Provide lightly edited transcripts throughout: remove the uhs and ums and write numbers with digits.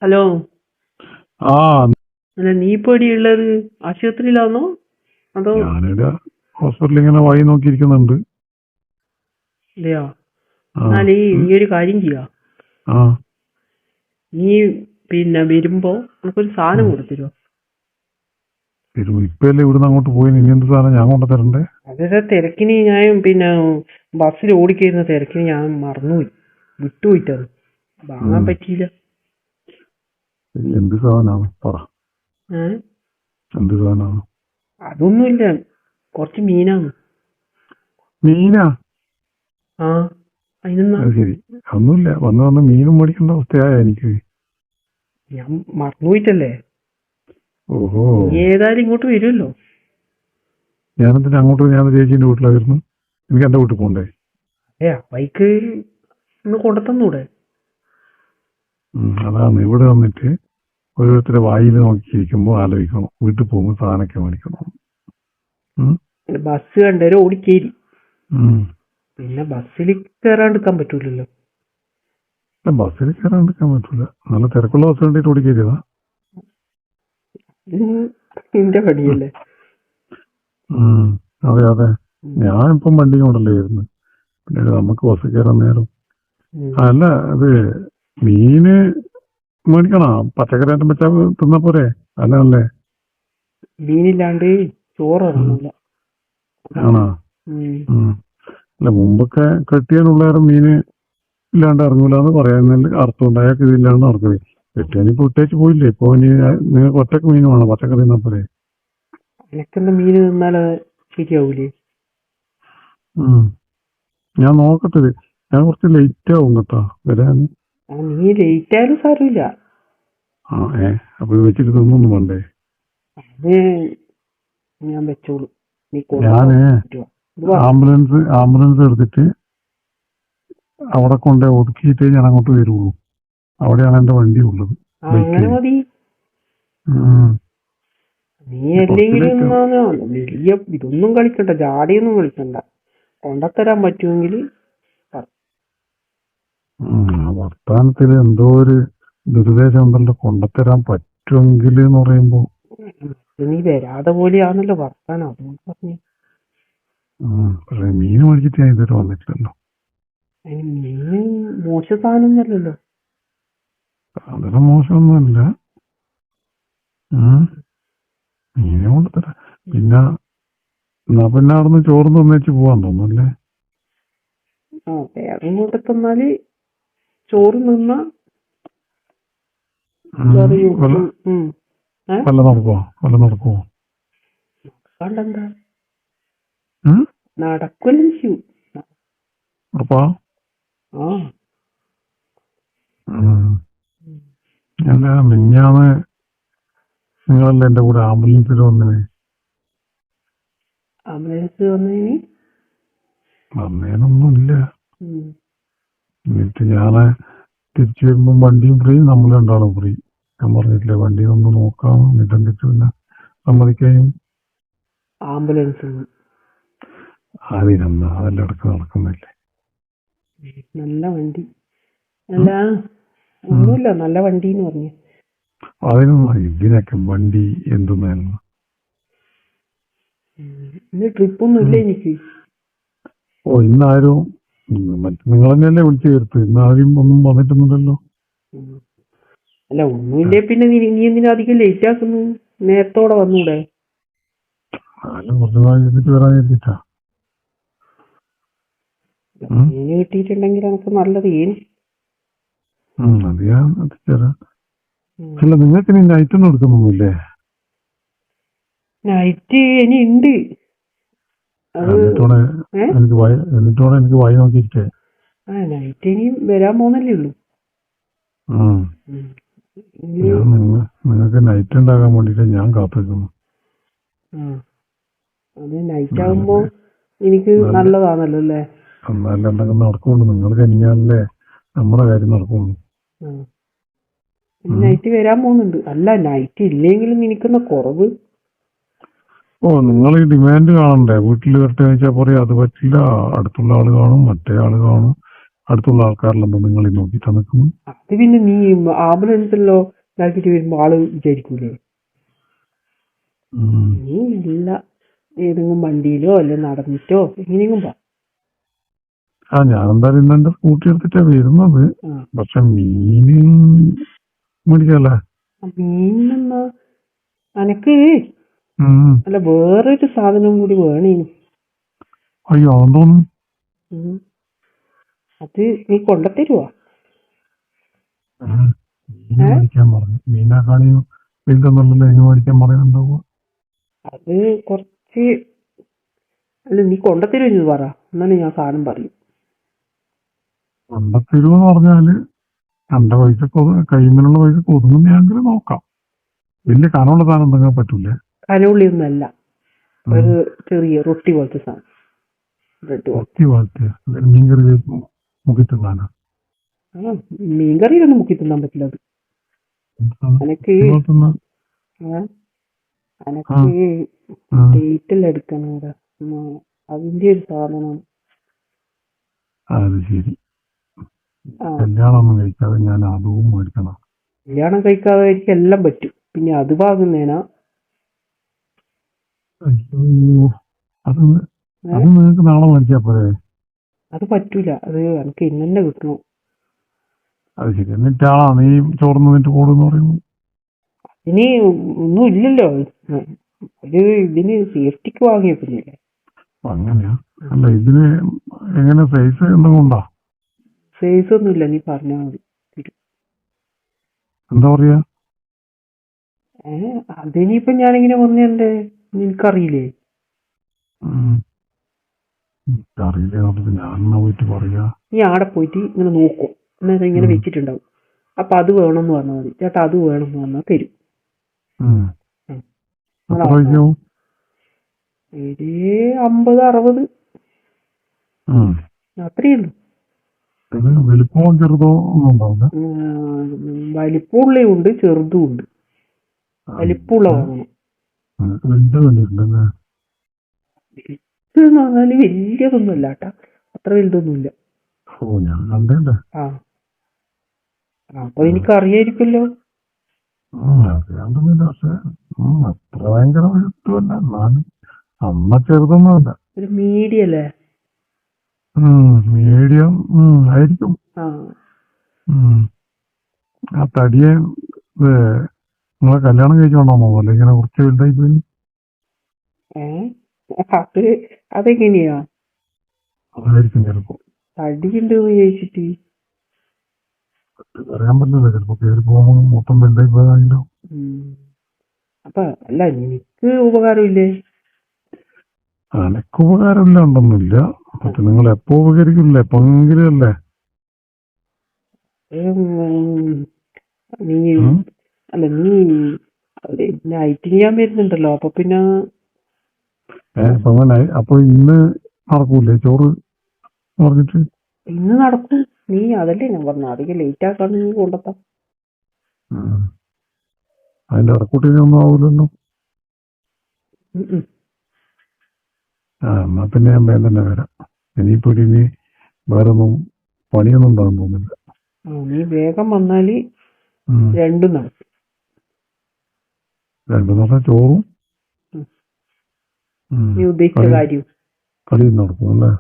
Hello. ആ അല്ല, നീ ഇപ്പൊ എവിടെയുള്ളത്? ആശുപത്രിയിലാണോ അതോ? ഞാനിവിടെ ഹോസ്പിറ്റലിൽ ഇങ്ങനെ വഴി നോക്കിയിരിക്കുന്നുണ്ട്. അതെയോ? ആ എന്നാലേ നീ ഒരു കാര്യം ചെയ്യാ. ആ നീ പിന്നെ വരുമ്പോ നമുക്കൊരു സാധനം കൊടുത്തിരോ? ഇപ്പല്ലേ ഇവിടുന്ന് അങ്ങോട്ട് പോയി ഇനി എന്ത് സാധനം ഞാൻ കൊണ്ടു തരണ്ടേ? അതെ, തിരക്കിന് ഞാൻ പിന്നെ ബസ്സിൽ ഓടിക്കരുന്ന തിരക്കിന് ഞാൻ മറന്നുപോയി, വിട്ടുപോയിട്ടത് വാങ്ങാൻ പറ്റിയില്ല. എന്ത് സാധനമാണ് പറ. എന്ത് സാധനമാണ്? അതൊന്നുമില്ല, കുറച്ച് മീനാണ്. മീനാ? ആ, അതിനെന്നാ? അത് ശരി. ഒന്നുമില്ല, വന്ന് വന്ന് മീനും മേടിക്കേണ്ട അവസ്ഥയായ എനിക്ക്. ഞാൻ മറന്നുപോയിട്ടല്ലേ. ഓഹോ, നീ ഏതായാലും ഇങ്ങോട്ട് വരുമല്ലോ. ഞാനെന്തിനാ അങ്ങോട്ട്? ഞാൻ ചേച്ചീന്റെ വീട്ടിലായിരുന്നു. എനിക്ക് എന്റെ വീട്ടിൽ പോകണ്ടേ? ബൈക്ക് ഒന്ന് കൊണ്ടുത്തന്നൂടെ? അതാണ് ഇവിടെ വന്നിട്ട് ഓരോരുത്തരെ വായിൽ നോക്കിയിരിക്കുമ്പോൾ ആലോചിക്കണം വീട്ടിൽ പോകുമ്പോൾ സാധനമൊക്കെ മേടിക്കണം. ബസ് കണ്ടേരം ഓടിക്കേരി, പിന്നെ ബസ്സിൽ കയറാണ്ടിരിക്കാൻ പറ്റൂലല്ലോ. ബസ്സിൽ കയറാണ്ടിരിക്കാൻ പറ്റൂല. നല്ല തിരക്കുള്ള ബസ് കണ്ടിട്ട് ഓടിക്കരുതാ. നിന്റെ പണിയല്ലേ. അതെ അതെ, ഞാനിപ്പം വണ്ടി കൊണ്ടല്ലേ വരുന്നത്. പിന്നെ നമുക്ക് ബസ് കയറാൻ നേരം. അല്ല, അത് മീന് മേടിക്കണോ? പച്ചക്കറി ആയിട്ട് വെച്ചാൽ തിന്നാ പോരെ? അല്ലേ? മീനില്ലാണ്ട് ചോറിറങ്ങില്ല. ആണോ? അല്ല, മുമ്പൊക്കെ കെട്ടിയാലുള്ളേരം മീന് ഇല്ലാണ്ട് ഇറങ്ങൂലെന്ന് പറയുന്നതിൽ അർത്ഥമുണ്ട്. അയാൾക്ക് ഇതില്ലാണ്ട് ഇറങ്ങുന്നത്. കെട്ടിയാനിപ്പോ ഇട്ടേച്ച് പോയില്ലേ. ഇപ്പൊ നിങ്ങൾക്ക് ഒറ്റക്ക് മീൻ വേണം, പച്ചക്കറി തിന്നാ പോരെ? എനക്കെന്താ മീന് തിന്നാല് ശരിയാവൂലേ? ഞാൻ നോക്കട്ടെ. ഞാൻ കുറച്ച് ലേറ്റ് ആവും കേട്ടോ വരാൻ. നീ ലേറ്റ് ആയാലും സാരമില്ല. അപ്പൊ വെച്ചിട്ട് തിന്നൊന്നും വേണ്ടേ? അത് ഞാൻ വെച്ചോളൂ. ഞാന് ആംബുലൻസ് എടുത്തിട്ട് അവിടെ കൊണ്ട് ഒതുക്കിയിട്ടേ ഞാൻ അങ്ങോട്ട് വരുള്ളൂ. അവിടെയാണ് എന്റെ വണ്ടി ഉള്ളത്. അങ്ങനെ മതി. നീ അല്ലെങ്കിലും വലിയ ഇതൊന്നും കളിക്കണ്ട, ജാടിയൊന്നും കളിക്കണ്ട. കൊണ്ടത്തരാൻ പറ്റുമെങ്കിൽ വർത്താനത്തില് എന്തോ ഒരു ദുരുദ്ദേശം ഉണ്ടല്ലോ. കൊണ്ടത്തരാൻ പറ്റുമെങ്കിൽ എന്ന് പറയുമ്പോ നീ വരാതെ പോലെയാണല്ലോ വർത്താനം, അതുകൊണ്ട് പറഞ്ഞു. പക്ഷെ മീൻ മേടിച്ചിട്ട് ഞാൻ ഇതുവരെ വന്നിട്ടില്ലല്ലോ. മീൻ മോശ സാധനമൊന്നുമല്ലല്ലോ. സാധനം മോശമൊന്നുമല്ല. മീനെ കൊണ്ടുതരാം. പിന്നെ അവിടുന്ന് ചോറ് തന്നേച്ച് പോവാൻ തോന്നുന്നല്ലേ? വേഗം കൊണ്ട് തന്നാല് ചോറ് നിന്ന വല്ല നടക്കുവോ? കണ്ടെന്താ നടക്കുമല്ലോ ചെയ്യൂ. ഉറപ്പാ? എന്താ മിഞ്ഞാന്ന് നിങ്ങളല്ലേ എന്റെ കൂടെ ആംബുലൻസിൽ വന്നേ? ആംബുലൻസ് വന്നേനൊന്നുമില്ല. എന്നിട്ട് ഞാന് തിരിച്ചു വരുമ്പോ വണ്ടിയും ഫ്രീ, നമ്മൾ രണ്ടാളും ഫ്രീ. ഞാൻ പറഞ്ഞിട്ടില്ലേ വണ്ടി ഒന്ന് നോക്കാം. എന്നിട്ട് പിന്നെ സമ്മതിക്കുകയും ആംബുലൻസ് അതിനെന്താ, അതെല്ലാം ഇടക്ക് നടക്കുന്നില്ലേ? നല്ല വണ്ടി അല്ല, ഒന്നുമില്ല, നല്ല വണ്ടി എന്ന് പറഞ്ഞു. അതിനൊന്നും ഇതിനൊക്കെ വണ്ടി എന്തെന്നായിരുന്നു. ഇന്ന് ട്രിപ്പൊന്നും ഇല്ല എനിക്ക്. ഇന്നാരും നിങ്ങൾ തന്നെയല്ലേ വിളിച്ചു ചേർത്ത്. ഇന്നാരും ഒന്നും വന്നിട്ടൊന്നുമില്ലല്ലോ. അല്ല, ഒന്നുമില്ലേ പിന്നെ നീ എന്തിനാ അധികം ലേറ്റ് ആക്കുന്നു? നേരത്തോടെ വന്നൂടെ? കുറച്ച് നാൾ ചെയ്തിട്ട് വരാൻ കരുതിട്ടാ. മീന് കിട്ടിയിട്ടുണ്ടെങ്കിൽ നമുക്ക് നല്ലത്. അത് ഞാൻ എത്തിച്ചേരാം. അല്ല, നിങ്ങൾക്ക് ഇനി നൈറ്റൊന്നും എടുക്കുന്നൊന്നുമില്ലേ? നൈറ്റ് ഇനി ഉണ്ട്. എന്നിട്ടോടെ എനിക്ക് വായി നോക്കിയിരിക്കേ. നൈറ്റ് ഇനി വരാൻ പോകുന്നല്ലേ ഉള്ളൂ. നിങ്ങൾക്ക് നൈറ്റ് ഉണ്ടാകാൻ വേണ്ടിട്ട് ഞാൻ കാത്തിരിക്കുന്നു. അത് നൈറ്റ് ആകുമ്പോ എനിക്ക് നല്ലതാണല്ലോ അല്ലേ? എന്നാലും എന്തെങ്കിലും നടക്കുള്ളൂ. നിങ്ങൾ കഴിഞ്ഞാലല്ലേ നമ്മുടെ കാര്യം നടക്കുള്ളൂ. നൈറ്റ് വരാൻ പോകുന്നുണ്ട്. അല്ല, നൈറ്റ് ഇല്ലെങ്കിലും എനിക്കൊന്ന് കുറവ്. നിങ്ങൾ ഈ ഡിമാൻഡ് കാണണ്ടേ? വീട്ടിൽ വരട്ടെ വെച്ചാൽ പറയാം അത് പറ്റില്ല, അടുത്തുള്ള ആള് കാണും, മറ്റേ ആള് കാണും, അടുത്തുള്ള ആൾക്കാരിലെന്തോ നിങ്ങൾ നോക്കിയിട്ടാ നിൽക്കുന്നത്? അത് പിന്നെ നീ ആംബുലൻസല്ലോ ഇതാക്കിട്ട് വരുമ്പോ ആള് വിചാരിക്കൂലേ നീ ഇല്ല ഏതെങ്കിലും വണ്ടിയിലോ അല്ലെ നടന്നിട്ടോ എങ്ങനെയെങ്കിലും പോ. ഞാനെന്തായാലും ഇന്ന് എന്റെ സ്കൂട്ടി എടുത്തിട്ടാ വരുന്നത്. പക്ഷെ മീന് മേടിക്കല്ലേ? മീനെന്നാ അനക്ക് അല്ല വേറൊരു സാധനം കൂടി വേണേനു. അയ്യോ അതെന്തോന്നു? അത് നീ കൊണ്ടത്തരുവാ? മീൻ മേടിക്കാൻ പറഞ്ഞു. മീനാക്കാണെങ്കിൽ വലുതൊന്നുമല്ലല്ലോ എങ്ങനെ മേടിക്കാൻ പറയുന്നുണ്ടാവുക? അത് കുറച്ച് അല്ല നീ കൊണ്ടത്തരുവെന്ന് പറ, എന്നാലും ഞാൻ സാധനം പറയും. കൊണ്ടത്തരുവെന്ന് പറഞ്ഞാല് എന്റെ പൈസ കൈമിലുള്ള പൈസ ഒതുങ്ങുന്നെങ്കിൽ നോക്കാം. വലിയ കനമുള്ള സാധനം എന്തെങ്കിലും പറ്റൂലേ? കനവുള്ളിയൊന്നല്ല, ഒരു ചെറിയ റൊട്ടി പോലത്തെ സാധനം. റൊട്ടി പോലത്തെ മീൻകറി മുക്കി തിന്നാനാ? മീൻകറിയിലൊന്നും മുക്കി തിന്നാൻ പറ്റില്ല. അത് എനക്ക് ഡേറ്റെല്ലാം എടുക്കണം, അതിന്റെ ഒരു സാധനം. അത് ശരി. കല്യാണം കഴിക്കാതെ ഞാൻ അതും മേടിക്കണം. കല്യാണം കഴിക്കാതെ എനിക്ക് എല്ലാം പറ്റും, പിന്നെ അത് വാങ്ങുന്നേനാ? അയ്യോ, അത് നിങ്ങൾക്ക് നാളെ മേടിച്ചാ പോരെ? അത് പറ്റൂല, അത് എനിക്ക് ഇന്ന് തന്നെ കിട്ടണം. അത് ശരി. എന്നിട്ടാണോ നീ ചോർന്ന് നിന്നിട്ട് കൂടുന്ന് പറയുന്നു? ഇനി ഒന്നും ഇല്ലല്ലോ, ഒരു ഇതിന് സേഫ്റ്റിക്ക് വാങ്ങിയ പിന്നില്ലേ. അങ്ങനെയാ? അല്ല, ഇതിന് എങ്ങനെ സൈസ് എന്തെങ്കിലും ഉണ്ടോ? സൈസ് ഒന്നുമില്ല, നീ പറഞ്ഞാൽ മതി. എന്താ പറയാ? അതിനിപ്പോ ഞാനിങ്ങനെ വന്നേ, നിനക്കറിയില്ലേ? അറിയില്ലേ? ഞാൻ പോയിട്ട് പറയാ. നീ ആടെ പോയിട്ട് ഇങ്ങനെ നോക്കും, എന്നാ ഇങ്ങനെ വെച്ചിട്ടുണ്ടാവും. അപ്പൊ അത് വേണമെന്ന് പറഞ്ഞാൽ മതി. ചേട്ടാ അത് വേണമെന്ന് പറഞ്ഞാൽ തരും. 50-60 അത്രയുള്ളൂ. വലിപ്പവും ചെറുതോ ഒന്നും ഉണ്ടാവില്ല? വലിപ്പമുള്ള ഉണ്ട്, ചെറുതും ഉണ്ട്. വലിപ്പമുള്ള വാങ്ങണം. വലുതെന്ന് പറഞ്ഞാല് വലിയതൊന്നും അല്ല കേട്ടാ, അത്ര വലുതൊന്നുമില്ല. അപ്പൊ എനിക്ക് അറിയായിരിക്കുമല്ലോ. അത്ര ഭയങ്കര അമ്മ ചെറുതൊന്നുമല്ല, ഒരു മീഡിയം അല്ലേ? മീഡിയം ആയിരിക്കും. ആ തടിയെ നിങ്ങളെ കല്യാണം കഴിച്ചോണ്ടോ പോലെ ഇങ്ങനെ കുറച്ച് വലുതായി പോയി? അതെങ്ങനെയാ? അതായിരിക്കും ചിലപ്പോ. തടിയുണ്ട് ചോദിച്ചിട്ട് അറിയാൻ പറ്റില്ല, ചിലപ്പോ കയറി പോകുമ്പോ മൊത്തം വലുതായി പോയതാണല്ലോ. അപ്പൊ അല്ല, എനിക്ക് ഉപകാരമില്ലേ? അനക്ക് ഉപകാരമില്ല ഉണ്ടൊന്നുമില്ല. പക്ഷെ നിങ്ങൾ എപ്പോ ഉപകരിക്കില്ലേ? എപ്പോഴെങ്കിലും അല്ലേ? നീ അല്ല, നീ നൈറ്റ് ചെയ്യാൻ വരുന്നുണ്ടല്ലോ, അപ്പൊ പിന്നെ അപ്പൊ ഇന്ന് നടക്കൂലേ ചോറ് പറഞ്ഞിട്ട്? ഇന്ന് നടക്കും. നീ അതല്ലേ ഞാൻ പറഞ്ഞു, അധികം ലേറ്റ് ആക്കാണ്ട് നീ കൊണ്ടെത്താം. അതിന്റെ ഇടക്കൂട്ടിനൊന്നും ആവൂലല്ലോ. എന്നാ പിന്നെ ഞാൻ വേഗം തന്നെ വരാം. ഇനിയിപ്പോ ഇനി വേറെ ഒന്നും പണിയൊന്നും ഉണ്ടാകും തോന്നില്ല. നീ വേഗം വന്നാല് രണ്ടും നടക്കും. രണ്ടും പറഞ്ഞാൽ ചോറും നീ ഉദ്ദേശിച്ച കാര്യം കളിയും നടക്കും അല്ലേ?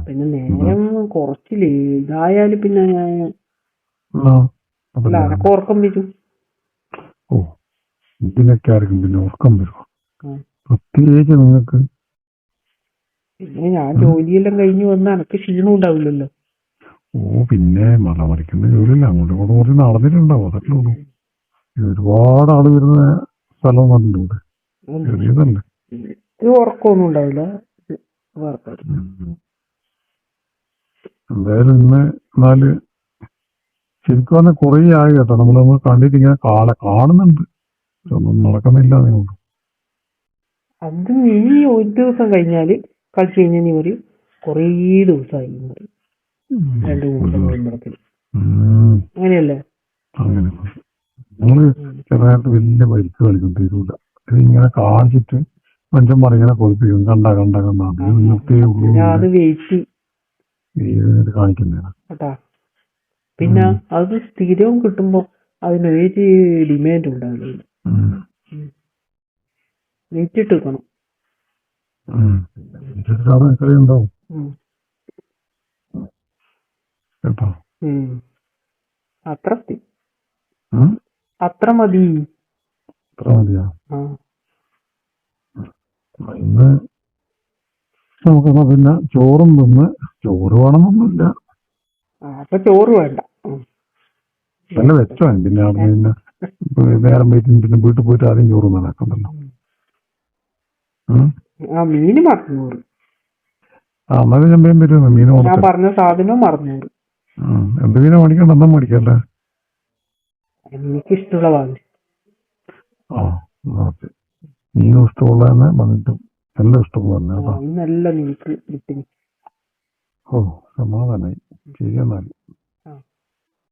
പിന്നെ നേരം കുറച്ചില്ലേ ഇതായാലും പിന്നെ അനക്ക് ഉറക്കം വരും. ഇതിനൊക്കെ ആർക്കും പിന്നെ ഉറക്കം വരും, പ്രത്യേകിച്ച് നിങ്ങൾക്ക്. പിന്നെ ഞാൻ ജോലിയെല്ലാം കഴിഞ്ഞ് വന്ന് എനക്ക് ക്ഷീണം ഉണ്ടാവില്ലല്ലോ. പിന്നെ മറിക്കുന്ന ജോലിയില്ല, അങ്ങോട്ടും ഇങ്ങോട്ടും കുറച്ച് നടന്നിട്ടുണ്ടാവും, അതൊക്കെ ഉള്ളൂ. ഒരുപാട് ആള് വരുന്ന സ്ഥലം വന്നിട്ടുണ്ട്, ചെറിയതല്ലേ. ഉറക്കമൊന്നും ഉണ്ടാവില്ല. എന്തായാലും ഇന്ന് എന്നാല് ശരിക്കും പറഞ്ഞാൽ കുറേ ആയി കേട്ടോ, നമ്മൾ കണ്ടിട്ട് ഇങ്ങനെ കാണുന്നുണ്ട്, ഒന്നും നടക്കുന്നില്ല. നിങ്ങൾക്ക് അത് നീ ഒരു ദിവസം കഴിഞ്ഞാല് കളിച്ചു കഴിഞ്ഞാൽ നീ ഒരു കൊറേ ദിവസമായി 2-3 ദിവസം അങ്ങനെയല്ലേ? അങ്ങനെ നമ്മള് ചെറുതായിട്ട് വലിയ പരിക്ക് കളിക്കും, തീരൂല. ഇതിങ്ങനെ കാണിച്ചിട്ട് മനുഷ്യന്മാർ ഇങ്ങനെ കൊതിപ്പിക്കും കണ്ട നിർത്തിയേ ഉള്ളൂ ഞാൻ അത് വെയിറ്റ് കാണിക്കുന്നതാണ്. കേട്ടാ. പിന്നെ അത് സ്ഥിരവും കിട്ടുമ്പോ അതിനൊരു ഡിമാൻഡ് ഉണ്ടാവില്ല. വെയിറ്റ് ഇട്ട് വെക്കണം. ഉണ്ടാവും കേട്ടോ. അത്ര മതി. അത്ര മതിയാ. ഇന്ന് നമുക്കെന്നാ പിന്നെ ചോറും തിന്ന്, ചോറ് വേണമെന്നൊന്നുമില്ല. അപ്പൊ ചോറ് വേണ്ട. നല്ല വെച്ചാൽ പിന്നെ അവിടെ പിന്നെ നേരം പോയിട്ട് പിന്നെ വീട്ടിൽ പോയിട്ട് ആദ്യം ചോറ് നടക്കണ്ടല്ലോ. മീന് 200. എന്നാലും ഞാൻ വേഗം വരുന്നു. മീൻ ഞാൻ പറഞ്ഞ സാധനവും 200. എന്ത് മീനാ മേടിക്കണ്ട? എന്നാ മേടിക്കല്ലേ? എനിക്കിഷ്ടമുള്ള വാങ്ങി. മീനും ഇഷ്ടമുള്ള തന്നെ വന്നിട്ടും എല്ലാം ഇഷ്ടമുള്ള തന്നെ കേട്ടോ. നല്ല നിനക്ക് കിട്ടി. സമാധാനായി. ശരി എന്നാലും.